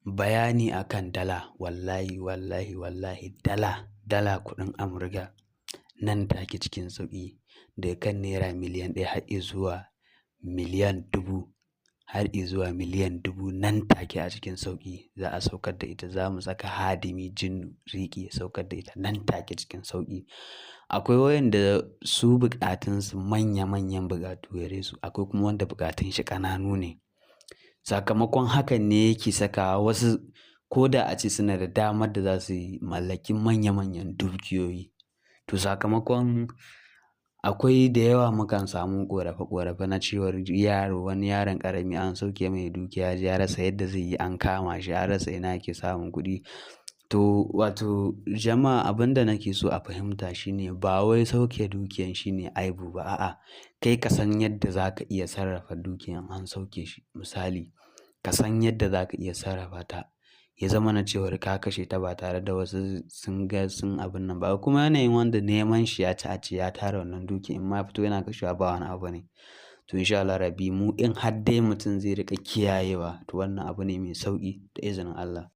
Bayani akan dala, wallahi dala kuɗin Amurka nan take cikin sauƙi daga kan naira miliyan ɗaya har izuwa miliyan dubu, nan take a cikin sauƙi za a saukar da ita. Za mu saka hadimi jinnu riƙi ya saukar da ita nan take cikin sauƙi. Akwai wayanda su buƙatunsu manya-manyan buƙatu gare su, akwai kuma wanda buƙatun shi ƙananu ne. Sakamakon hakan ne yake sakawa wasu ko da a ce suna da damar da za su mallaki manya-manyan dukiyoyi. To sakamakon akwai da yawa mukan samu ƙorafe-ƙorafe na cewar wani yaron ƙarami an sauke mai dukiya ya rasa yadda zai yi, an kama shi an rasa ina yake samun kuɗi. To wato jama'a abin da nake so a fahimta shine ba wai sauke dukiyan shine aibu ba, a'a kai ka san yadda za ka iya sarrafa dukiyan an sauke shi. Misali, ka san yadda za ka iya sarrafa ta ya zama na cewar ka kashe ta ba tare da wasu sun ga sun abun nan ba. Kuma yanayin wanda neman shi ya ci a ce ya tara wannan dukiya in ma ya fito yana kashewa ba wani abu ne. To insha Allah rabbi mu in har dai mutum zai riƙa kiyayewa to wannan abu ne mai sauƙi da izinin Allah.